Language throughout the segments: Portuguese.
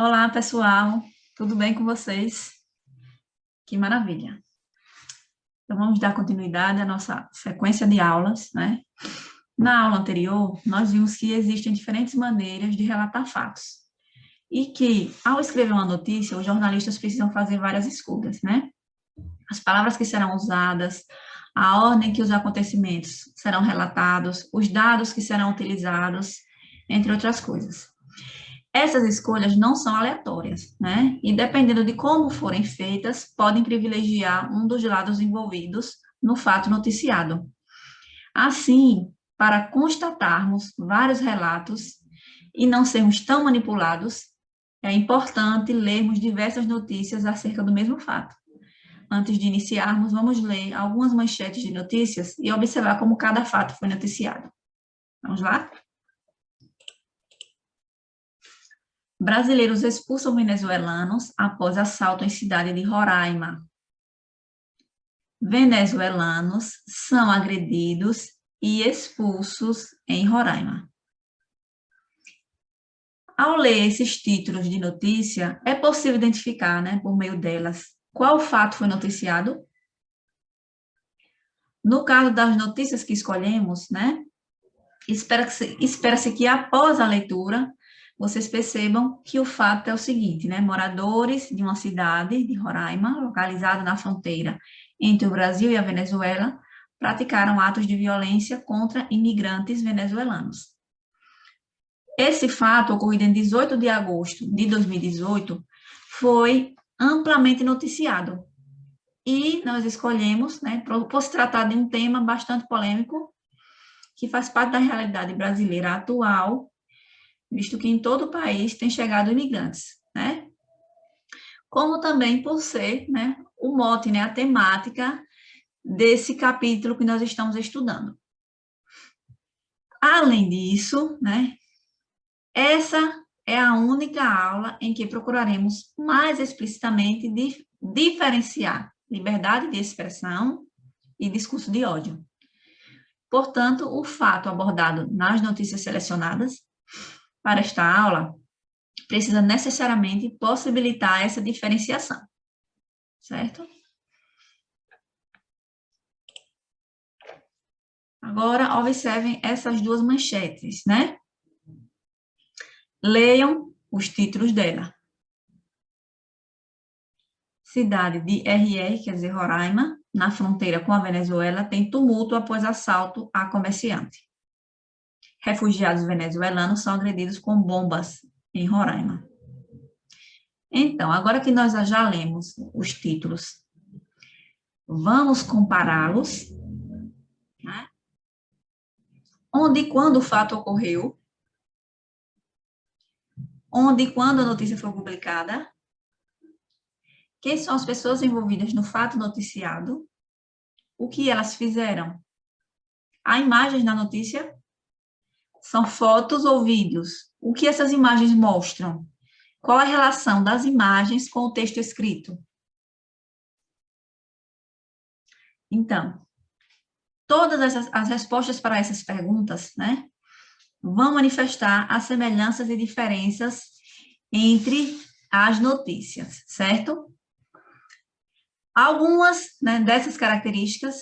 Olá, pessoal. Tudo bem com vocês? Que maravilha. Então, vamos dar continuidade à nossa sequência de aulas, né? Na aula anterior, nós vimos que existem diferentes maneiras de relatar fatos. E que, ao escrever uma notícia, os jornalistas precisam fazer várias escolhas, né? As palavras que serão usadas, a ordem que os acontecimentos serão relatados, os dados que serão utilizados, entre outras coisas. Essas escolhas não são aleatórias, né? E dependendo de como forem feitas, podem privilegiar um dos lados envolvidos no fato noticiado. Assim, para constatarmos vários relatos e não sermos tão manipulados, é importante lermos diversas notícias acerca do mesmo fato. Antes de iniciarmos, vamos ler algumas manchetes de notícias e observar como cada fato foi noticiado. Vamos lá? Brasileiros expulsam venezuelanos após assalto em cidade de Roraima. Venezuelanos são agredidos e expulsos em Roraima. Ao ler esses títulos de notícia, é possível identificar, né, por meio delas, qual fato foi noticiado. No caso das notícias que escolhemos, né, espera-se que após a leitura, vocês percebam que o fato é o seguinte, né? Moradores de uma cidade de Roraima, localizada na fronteira entre o Brasil e a Venezuela, praticaram atos de violência contra imigrantes venezuelanos. Esse fato, ocorrido em 18 de agosto de 2018, foi amplamente noticiado. E nós escolhemos, né, por se tratar de um tema bastante polêmico, que faz parte da realidade brasileira atual, visto que em todo o país tem chegado imigrantes, né? Como também por ser, né, o mote, né, a temática desse capítulo que nós estamos estudando. Além disso, né, essa é a única aula em que procuraremos mais explicitamente diferenciar liberdade de expressão e discurso de ódio. Portanto, o fato abordado nas notícias selecionadas para esta aula precisa necessariamente possibilitar essa diferenciação, certo? Agora, observem essas duas manchetes, né? Leiam os títulos dela. Cidade de RR, quer dizer, Roraima, na fronteira com a Venezuela, tem tumulto após assalto a comerciante. Refugiados venezuelanos são agredidos com bombas em Roraima. Então, agora que nós já lemos os títulos, vamos compará-los, né? Onde e quando o fato ocorreu, onde e quando a notícia foi publicada, quem são as pessoas envolvidas no fato noticiado, o que elas fizeram. Há imagens na notícia? São fotos ou vídeos? O que essas imagens mostram? Qual a relação das imagens com o texto escrito? Então, todas as respostas para essas perguntas, né, vão manifestar as semelhanças e diferenças entre as notícias, certo? Algumas, né, dessas características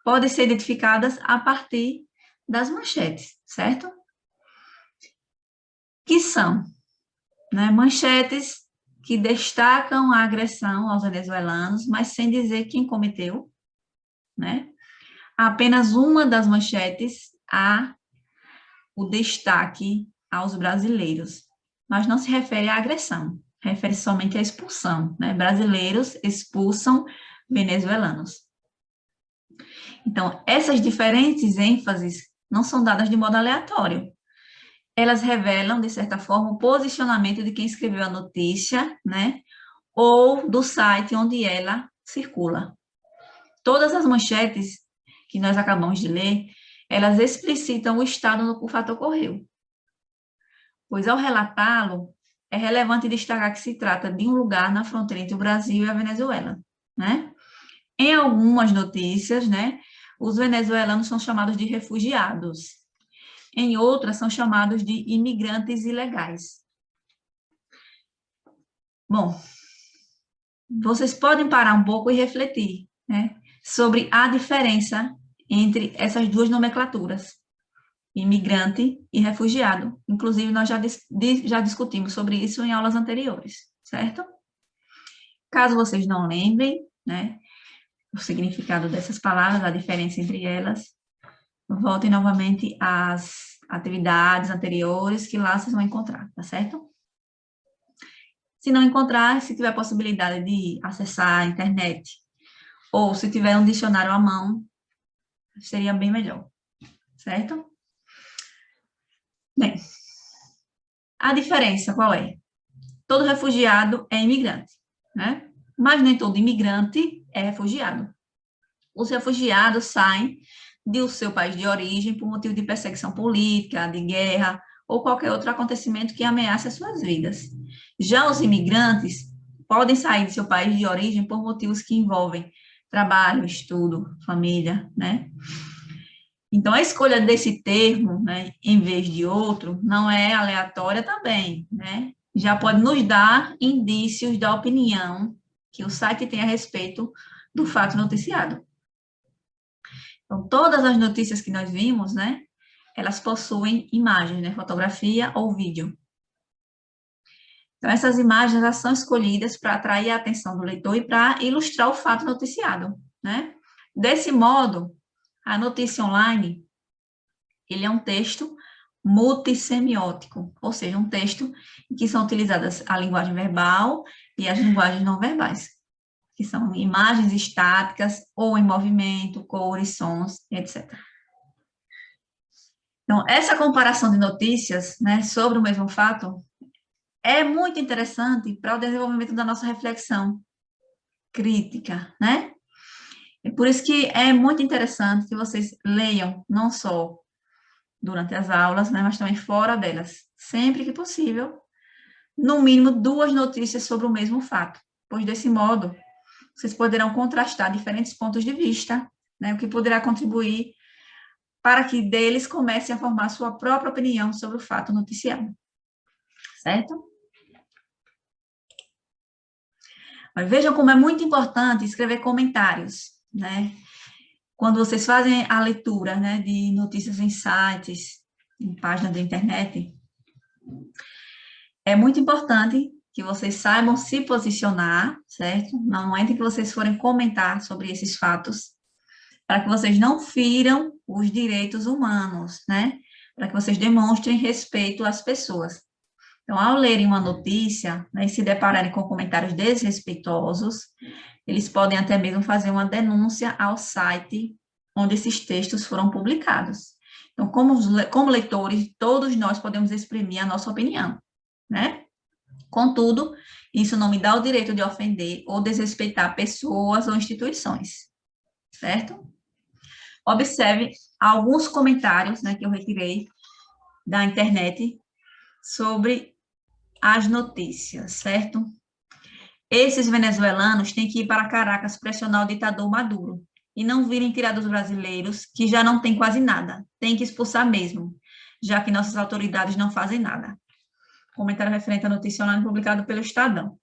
podem ser identificadas a partir das manchetes, certo? Que são, né, manchetes que destacam a agressão aos venezuelanos, mas sem dizer quem cometeu, né? Apenas uma das manchetes há o destaque aos brasileiros, mas não se refere à agressão, refere somente à expulsão, né? Brasileiros expulsam venezuelanos. Então, essas diferentes ênfases não são dadas de modo aleatório. Elas revelam, de certa forma, o posicionamento de quem escreveu a notícia, né? Ou do site onde ela circula. Todas as manchetes que nós acabamos de ler, elas explicitam o estado no que o fato ocorreu. Pois, ao relatá-lo, é relevante destacar que se trata de um lugar na fronteira entre o Brasil e a Venezuela, né? Em algumas notícias, né, os venezuelanos são chamados de refugiados. Em outras, são chamados de imigrantes ilegais. Bom, vocês podem parar um pouco e refletir, né, sobre a diferença entre essas duas nomenclaturas, imigrante e refugiado. Inclusive, nós já discutimos sobre isso em aulas anteriores, certo? Caso vocês não lembrem, né, o significado dessas palavras, a diferença entre elas, voltem novamente às atividades anteriores que lá vocês vão encontrar, tá certo? Se não encontrar, se tiver a possibilidade de acessar a internet, ou se tiver um dicionário à mão, seria bem melhor, certo? Bem, a diferença qual é? Todo refugiado é imigrante, né? Mas nem todo imigrante é refugiado. Os refugiados saem do seu país de origem por motivo de perseguição política, de guerra ou qualquer outro acontecimento que ameace as suas vidas. Já os imigrantes podem sair de seu país de origem por motivos que envolvem trabalho, estudo, família, né? Então, a escolha desse termo, né, em vez de outro, não é aleatória também, né? Já pode nos dar indícios da opinião que o site tem a respeito do fato noticiado. Então, todas as notícias que nós vimos, né, elas possuem imagens, né, fotografia ou vídeo. Então, essas imagens elas são escolhidas para atrair a atenção do leitor e para ilustrar o fato noticiado, né? Desse modo, a notícia online, ele é um texto multissemiótico, ou seja, um texto em que são utilizadas a linguagem verbal e as linguagens não verbais, que são imagens estáticas ou em movimento, cores, sons, etc. Então, essa comparação de notícias, né, sobre o mesmo fato é muito interessante para o desenvolvimento da nossa reflexão crítica, né? É por isso que é muito interessante que vocês leiam, não só durante as aulas, né, mas também fora delas, sempre que possível, no mínimo 2 notícias sobre o mesmo fato, pois desse modo vocês poderão contrastar diferentes pontos de vista, né, o que poderá contribuir para que deles comecem a formar sua própria opinião sobre o fato noticiado, certo? Mas vejam como é muito importante escrever comentários, né? Quando vocês fazem a leitura, né, de notícias em sites, em páginas da internet, é muito importante que vocês saibam se posicionar, certo? No momento em que vocês forem comentar sobre esses fatos, para que vocês não firam os direitos humanos, né? Para que vocês demonstrem respeito às pessoas. Então, ao lerem uma notícia, né, e se depararem com comentários desrespeitosos, eles podem até mesmo fazer uma denúncia ao site onde esses textos foram publicados. Então, como leitores, todos nós podemos exprimir a nossa opinião, né? Contudo, isso não me dá o direito de ofender ou desrespeitar pessoas ou instituições, certo? Observe alguns comentários, né, que eu retirei da internet sobre as notícias, certo? Esses venezuelanos têm que ir para Caracas pressionar o ditador Maduro e não virem tirar dos brasileiros, que já não tem quase nada. Tem que expulsar mesmo, já que nossas autoridades não fazem nada. Comentário referente à notícia online publicado pelo Estadão.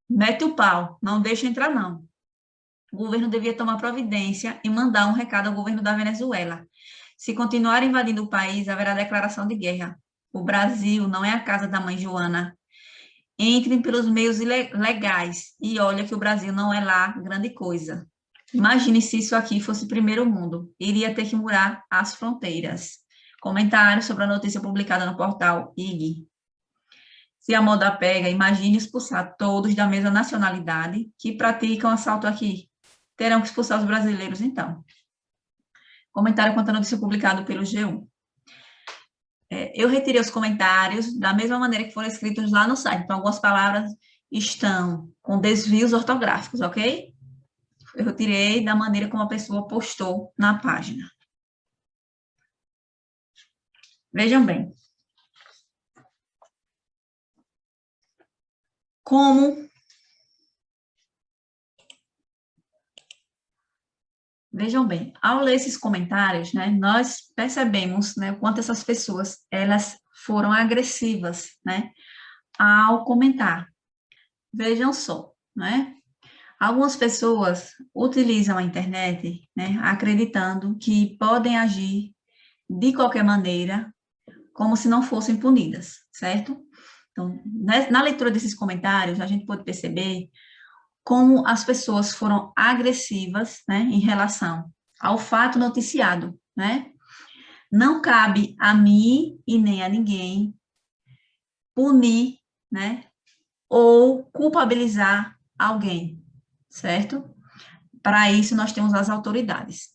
Mete o pau, não deixa entrar não. O governo devia tomar providência e mandar um recado ao governo da Venezuela. Se continuar invadindo o país, haverá declaração de guerra. O Brasil não é a casa da mãe Joana. Entrem pelos meios legais e olha que o Brasil não é lá grande coisa. Imagine se isso aqui fosse primeiro mundo. Iria ter que murar as fronteiras. Comentário sobre a notícia publicada no portal IG. Se a moda pega, imagine expulsar todos da mesma nacionalidade que praticam assalto aqui. Terão que expulsar os brasileiros, então. Comentário quanto à notícia publicada pelo G1. Eu retirei os comentários da mesma maneira que foram escritos lá no site. Então, algumas palavras estão com desvios ortográficos, ok? Eu retirei da maneira como a pessoa postou na página. Vejam bem. Vejam bem, ao ler esses comentários, né, nós percebemos, né, o quanto essas pessoas, elas foram agressivas, né, ao comentar. Vejam só, né? Algumas pessoas utilizam a internet, né, acreditando que podem agir de qualquer maneira, como se não fossem punidas, certo? Então, na leitura desses comentários, a gente pode perceber como as pessoas foram agressivas, né, em relação ao fato noticiado, né? Não cabe a mim e nem a ninguém punir, né, ou culpabilizar alguém, certo? Para isso, nós temos as autoridades.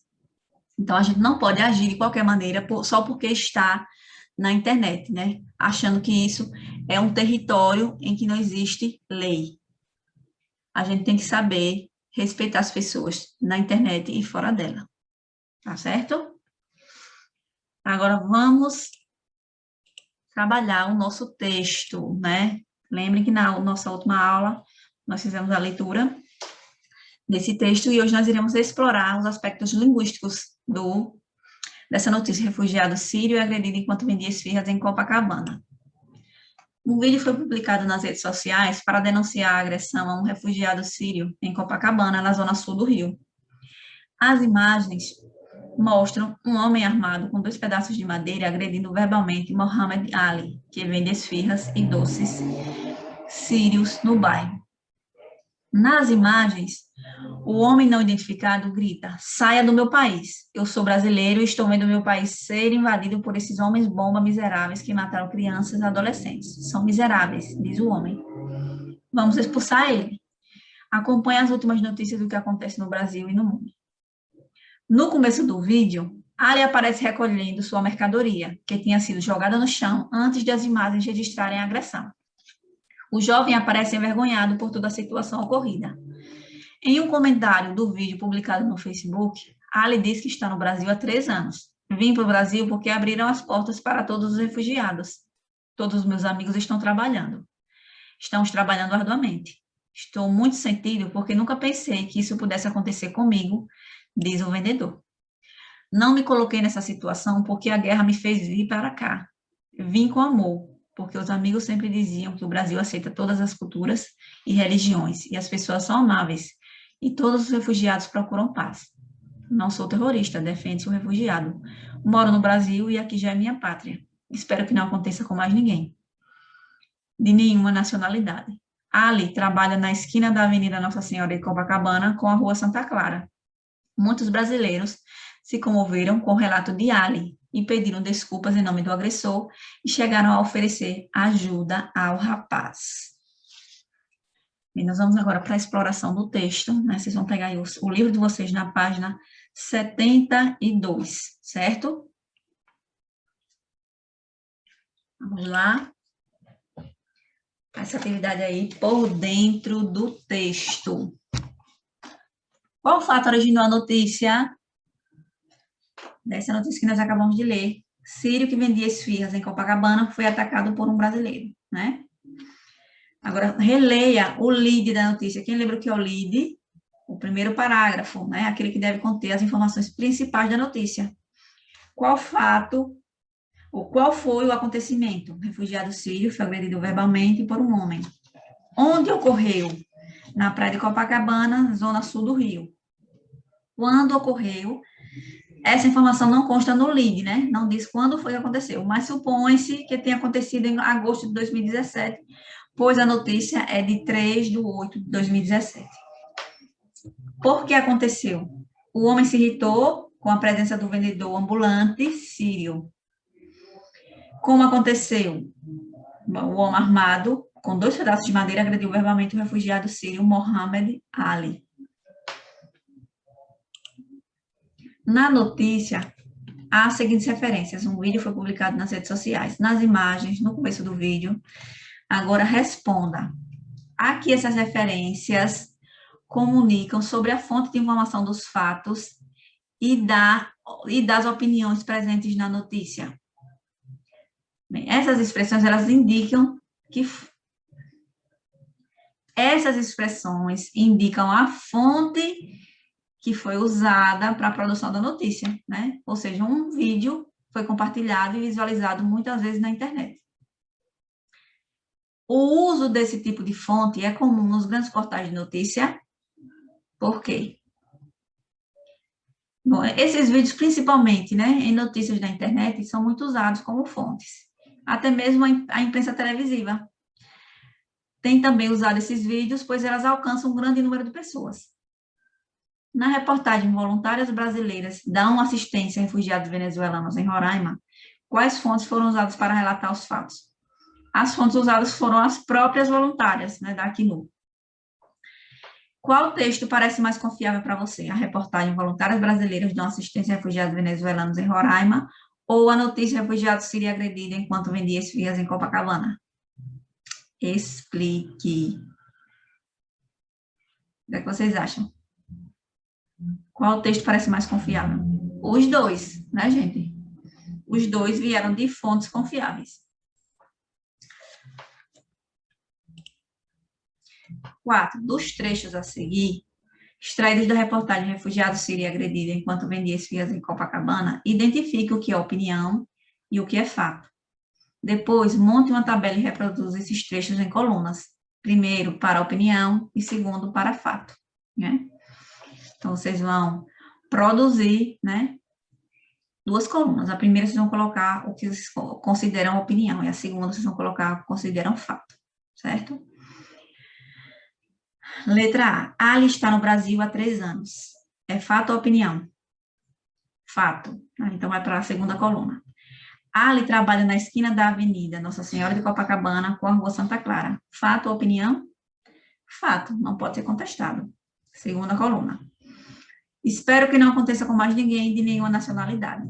Então, a gente não pode agir de qualquer maneira só porque está na internet, né? Achando que isso é um território em que não existe lei. A gente tem que saber respeitar as pessoas na internet e fora dela. Tá certo? Agora, vamos trabalhar o nosso texto, né? Lembre que na nossa última aula nós fizemos a leitura desse texto e hoje nós iremos explorar os aspectos linguísticos dessa notícia: refugiado sírio é agredido enquanto vendia esfirras em Copacabana. Um vídeo foi publicado nas redes sociais para denunciar a agressão a um refugiado sírio em Copacabana, na zona sul do Rio. As imagens mostram um homem armado com 2 pedaços de madeira agredindo verbalmente Mohamed Ali, que vende esfirras e doces sírios no bairro. Nas imagens, o homem não identificado grita: "Saia do meu país. Eu sou brasileiro e estou vendo meu país ser invadido por esses homens-bomba miseráveis que mataram crianças e adolescentes. São miseráveis", diz o homem. "Vamos expulsar ele." Acompanhe as últimas notícias do que acontece no Brasil e no mundo. No começo do vídeo, Ali aparece recolhendo sua mercadoria, que tinha sido jogada no chão antes das imagens registrarem a agressão. O jovem aparece envergonhado por toda a situação ocorrida. Em um comentário do vídeo publicado no Facebook, Ali diz que está no Brasil há 3 anos. "Vim para o Brasil porque abriram as portas para todos os refugiados. Todos os meus amigos estão trabalhando. Estamos trabalhando arduamente. Estou muito sentido porque nunca pensei que isso pudesse acontecer comigo", diz o vendedor. "Não me coloquei nessa situação porque a guerra me fez vir para cá. Vim com amor, porque os amigos sempre diziam que o Brasil aceita todas as culturas e religiões, e as pessoas são amáveis, e todos os refugiados procuram paz. Não sou terrorista, defende-se o refugiado. Moro no Brasil e aqui já é minha pátria. Espero que não aconteça com mais ninguém, de nenhuma nacionalidade." Ali trabalha na esquina da Avenida Nossa Senhora de Copacabana com a Rua Santa Clara. Muitos brasileiros se comoveram com o relato de Ali e pediram desculpas em nome do agressor e chegaram a oferecer ajuda ao rapaz. E nós vamos agora para a exploração do texto, né? Vocês vão pegar aí o livro de vocês na página 72, certo? Vamos lá. Essa atividade aí por dentro do texto. Qual fato originou a notícia? Dessa notícia que nós acabamos de ler. Sírio, que vendia esfirras em Copacabana, foi atacado por um brasileiro, né? Agora, releia o lead da notícia. Quem lembra o que é o lead? O primeiro parágrafo, né? Aquele que deve conter as informações principais da notícia. Qual fato, ou qual foi o acontecimento? O refugiado sírio foi agredido verbalmente por um homem. Onde ocorreu? Na praia de Copacabana, zona sul do Rio. Quando ocorreu? Essa informação não consta no lead, né? Não diz quando foi que aconteceu, mas supõe-se que tenha acontecido em agosto de 2017, pois a notícia é de 3/8/2017. Por que aconteceu? O homem se irritou com a presença do vendedor ambulante sírio. Como aconteceu? O homem armado, com 2 pedaços de madeira, agrediu verbalmente o refugiado sírio Mohamed Ali. Na notícia, há as seguintes referências. Um vídeo foi publicado nas redes sociais. Nas imagens, no começo do vídeo. Agora, responda. Aqui essas referências comunicam sobre a fonte de informação dos fatos e das opiniões presentes na notícia. Bem, essas expressões, elas indicam que... Essas expressões indicam a fonte que foi usada para a produção da notícia, né? Ou seja, um vídeo foi compartilhado e visualizado muitas vezes na internet. O uso desse tipo de fonte é comum nos grandes portais de notícia. Por quê? Bom, esses vídeos, principalmente, né, em notícias da internet, são muito usados como fontes. Até mesmo a imprensa televisiva tem também usado esses vídeos, pois elas alcançam um grande número de pessoas. Na reportagem, voluntárias brasileiras dão assistência a refugiados venezuelanos em Roraima. Quais fontes foram usadas para relatar os fatos? As fontes usadas foram as próprias voluntárias, né, da Acnur. Qual texto parece mais confiável para você? A reportagem Voluntárias Brasileiras dão assistência a refugiados venezuelanos em Roraima ou a notícia refugiado sírio agredido enquanto vendia esfirras em Copacabana? Explique. O que é que vocês acham? Qual texto parece mais confiável? Os dois, né, gente? Os dois vieram de fontes confiáveis. 4. Dos trechos a seguir, extraídos da reportagem Refugiado Sírio agredido enquanto vendia esfirras em Copacabana, identifique o que é opinião e o que é fato. Depois, monte uma tabela e reproduza esses trechos em colunas. Primeiro, para opinião e segundo, para fato. Né? Então, vocês vão produzir, né, duas colunas. A primeira, vocês vão colocar o que vocês consideram opinião, e a segunda, vocês vão colocar o que consideram fato. Certo? Letra A. Ali está no Brasil há 3 anos. É fato ou opinião? Fato. Então, vai para a segunda coluna. Ali trabalha na esquina da Avenida Nossa Senhora de Copacabana com a Rua Santa Clara. Fato ou opinião? Fato. Não pode ser contestado. Segunda coluna. Espero que não aconteça com mais ninguém de nenhuma nacionalidade.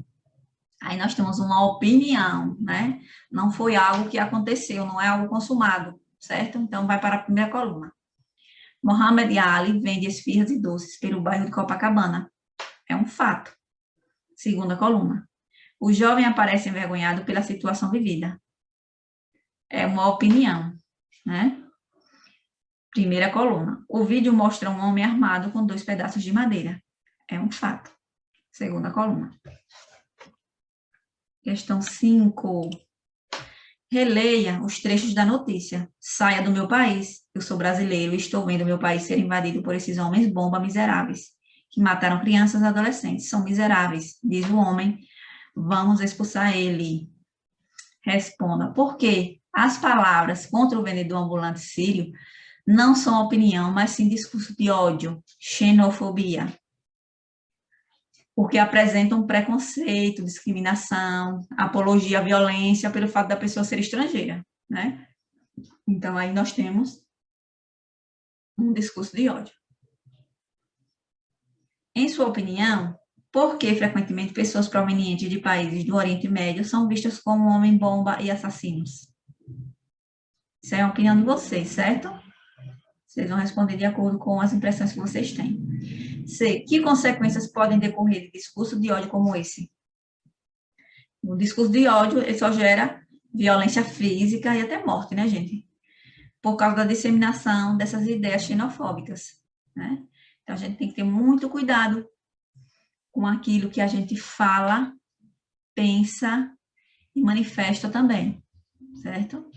Aí nós temos uma opinião, né? Não foi algo que aconteceu, não é algo consumado, certo? Então, vai para a primeira coluna. Mohamed Ali vende esfirras e doces pelo bairro de Copacabana. É um fato. Segunda coluna. O jovem aparece envergonhado pela situação vivida. É uma opinião, né? Primeira coluna. O vídeo mostra um homem armado com 2 pedaços de madeira. É um fato. Segunda coluna. Questão 5. Releia os trechos da notícia. Saia do meu país. Eu sou brasileiro e estou vendo meu país ser invadido por esses homens bomba miseráveis, que mataram crianças e adolescentes. São miseráveis, diz o homem. Vamos expulsar ele. Responda. Por quê? As palavras contra o vendedor ambulante sírio não são opinião, mas sim discurso de ódio, xenofobia. Porque apresentam preconceito, discriminação, apologia à violência pelo fato da pessoa ser estrangeira, né? Então, aí nós temos um discurso de ódio. Em sua opinião, por que frequentemente pessoas provenientes de países do Oriente Médio são vistas como homem-bomba e assassinos? Isso é a opinião de vocês, certo? Vocês vão responder de acordo com as impressões que vocês têm. C. Que consequências podem decorrer de discurso de ódio como esse? O discurso de ódio ele só gera violência física e até morte, né, gente? Por causa da disseminação dessas ideias xenofóbicas, né? Então, a gente tem que ter muito cuidado com aquilo que a gente fala, pensa e manifesta também, certo?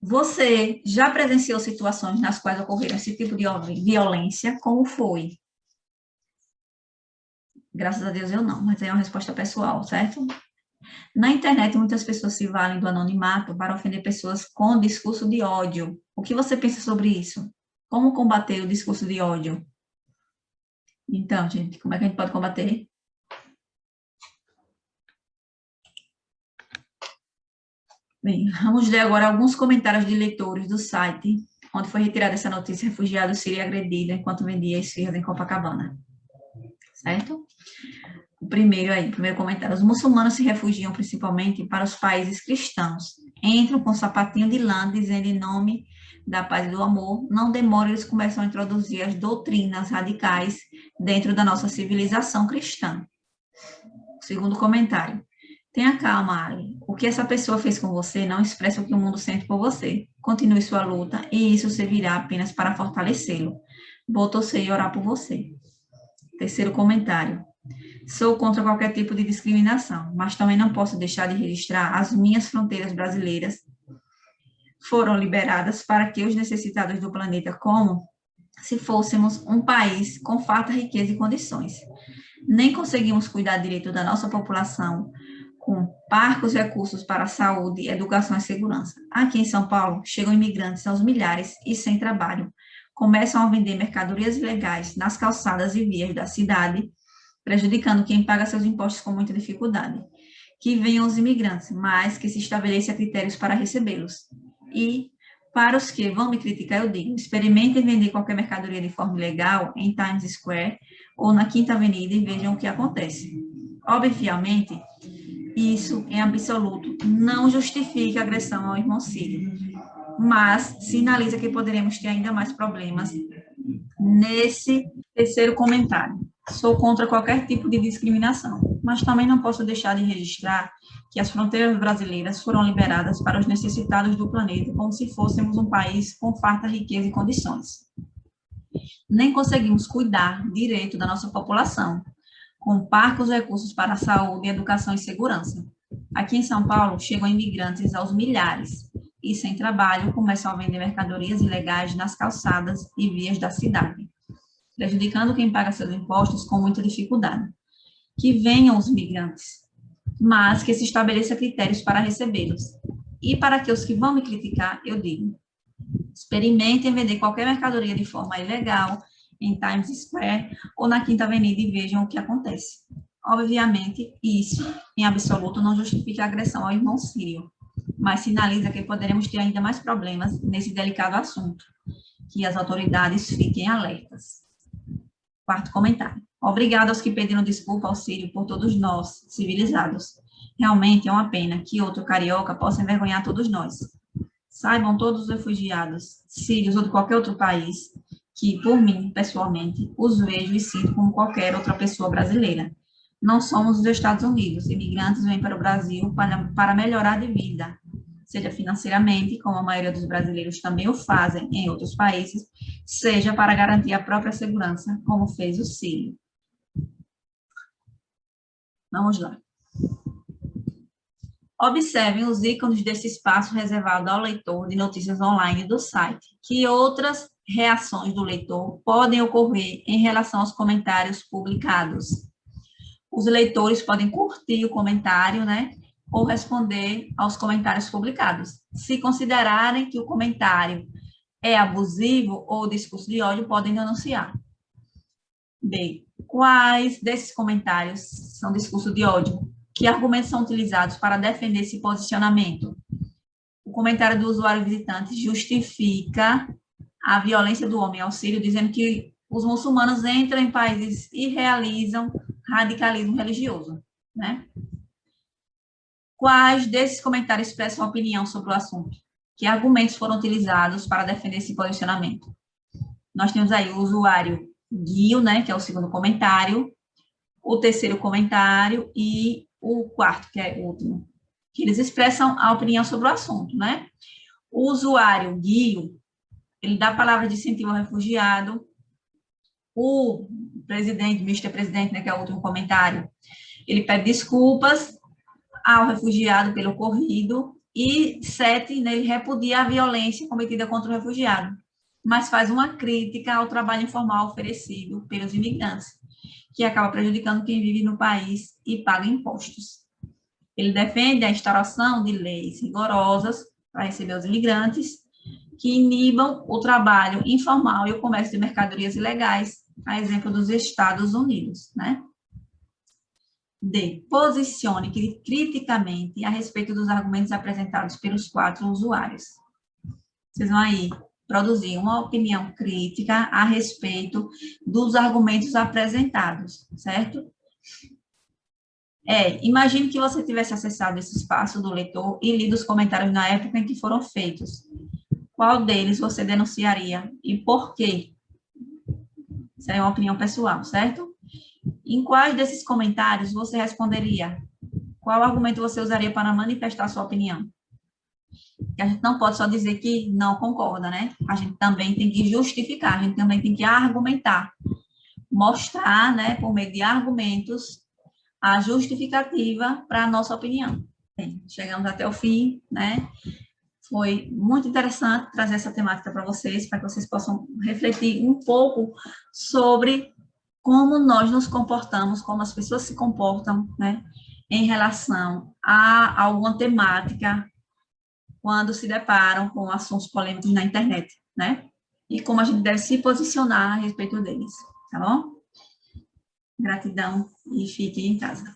Você já presenciou situações nas quais ocorreram esse tipo de violência? Como foi? Graças a Deus eu não, mas é uma resposta pessoal, certo? Na internet, muitas pessoas se valem do anonimato para ofender pessoas com discurso de ódio. O que você pensa sobre isso? Como combater o discurso de ódio? Então, gente, como é que a gente pode combater? Bem, vamos ler agora alguns comentários de leitores do site onde foi retirada essa notícia: refugiado sírio agredido enquanto vendia esfirras em Copacabana. Certo? O primeiro comentário. Os muçulmanos se refugiam principalmente para os países cristãos. Entram com sapatinho de lã, dizendo em nome da paz e do amor. Não demora, eles começam a introduzir as doutrinas radicais dentro da nossa civilização cristã. Segundo comentário. Tenha calma, Ali. O que essa pessoa fez com você não expressa o que o mundo sente por você. Continue sua luta e isso servirá apenas para fortalecê-lo. Vou torcer e orar por você. Terceiro comentário. Sou contra qualquer tipo de discriminação, mas também não posso deixar de registrar as minhas fronteiras brasileiras foram liberadas para que os necessitados do planeta, como se fôssemos um país com farta riqueza e condições. Nem conseguimos cuidar direito da nossa população com parcos recursos para a saúde, educação e segurança. Aqui em São Paulo, chegam imigrantes aos milhares e sem trabalho. Começam a vender mercadorias ilegais nas calçadas e vias da cidade, prejudicando quem paga seus impostos com muita dificuldade. Que venham os imigrantes, mas que se estabeleçam critérios para recebê-los. E, para os que vão me criticar, eu digo, experimentem vender qualquer mercadoria de forma ilegal em Times Square ou na Quinta Avenida e vejam o que acontece. Obviamente, isso, em absoluto, não justifica a agressão ao irmão Sírio, mas sinaliza que poderemos ter ainda mais problemas nesse terceiro comentário. Sou contra qualquer tipo de discriminação, mas também não posso deixar de registrar que as fronteiras brasileiras foram liberadas para os necessitados do planeta, como se fôssemos um país com farta riqueza e condições. Nem conseguimos cuidar direito da nossa população, com parcos recursos para a saúde, educação e segurança. Aqui em São Paulo, chegam imigrantes aos milhares e, sem trabalho, começam a vender mercadorias ilegais nas calçadas e vias da cidade, prejudicando quem paga seus impostos com muita dificuldade. Que venham os migrantes, mas que se estabeleça critérios para recebê-los. E para que os que vão me criticar, eu digo, experimentem vender qualquer mercadoria de forma ilegal em Times Square ou na Quinta Avenida e vejam o que acontece. Obviamente, isso, em absoluto, não justifica a agressão ao irmão sírio, mas sinaliza que poderemos ter ainda mais problemas nesse delicado assunto. Que as autoridades fiquem alertas. Quarto comentário. Obrigado aos que pediram desculpa ao Sírio por todos nós, civilizados. Realmente é uma pena que outro carioca possa envergonhar todos nós. Saibam todos os refugiados, sírios ou de qualquer outro país, que, por mim, pessoalmente, os vejo e sinto como qualquer outra pessoa brasileira. Não somos os Estados Unidos. Imigrantes vêm para o Brasil para melhorar de vida, seja financeiramente, como a maioria dos brasileiros também o fazem em outros países, seja para garantir a própria segurança, como fez o Sírio. Vamos lá. Observem os ícones desse espaço reservado ao leitor de notícias online do site. Que outras reações do leitor podem ocorrer em relação aos comentários publicados? Os leitores podem curtir o comentário, né? Ou responder aos comentários publicados. Se considerarem que o comentário é abusivo ou discurso de ódio, podem denunciar. B. Quais desses comentários são discurso de ódio? Que argumentos são utilizados para defender esse posicionamento? O comentário do usuário visitante justifica a violência do homem ao Sírio, dizendo que os muçulmanos entram em países e realizam radicalismo religioso, né? Quais desses comentários expressam opinião sobre o assunto? Que argumentos foram utilizados para defender esse posicionamento? Nós temos aí o usuário Guio, né, que é o segundo comentário, o terceiro comentário e o quarto, que é o último, que eles expressam a opinião sobre o assunto, né? O usuário Guio, ele dá a palavra de incentivo ao refugiado. O presidente, Mr. Presidente, né, que é o último comentário, ele pede desculpas ao refugiado pelo ocorrido e 7, né, ele repudia a violência cometida contra o refugiado, mas faz uma crítica ao trabalho informal oferecido pelos imigrantes, que acaba prejudicando quem vive no país e paga impostos. Ele defende a instauração de leis rigorosas para receber os imigrantes, que inibam o trabalho informal e o comércio de mercadorias ilegais, a exemplo dos Estados Unidos, né? D. Posicione criticamente a respeito dos argumentos apresentados pelos 4 usuários. Vocês vão aí produzir uma opinião crítica a respeito dos argumentos apresentados, certo? Imagine que você tivesse acessado esse espaço do leitor e lido os comentários na época em que foram feitos. Qual deles você denunciaria e por quê? Isso é uma opinião pessoal, certo? Em quais desses comentários você responderia? Qual argumento você usaria para manifestar sua opinião? Porque a gente não pode só dizer que não concorda, né? A gente também tem que justificar, a gente também tem que argumentar. mostrar, né, por meio de argumentos, a justificativa para a nossa opinião. Bem, chegamos até o fim, né? Foi muito interessante trazer essa temática para que vocês possam refletir um pouco sobre como nós nos comportamos, como as pessoas se comportam, né, em relação a alguma temática quando se deparam com assuntos polêmicos na internet, né? E como a gente deve se posicionar a respeito deles, tá bom? Gratidão e fiquem em casa.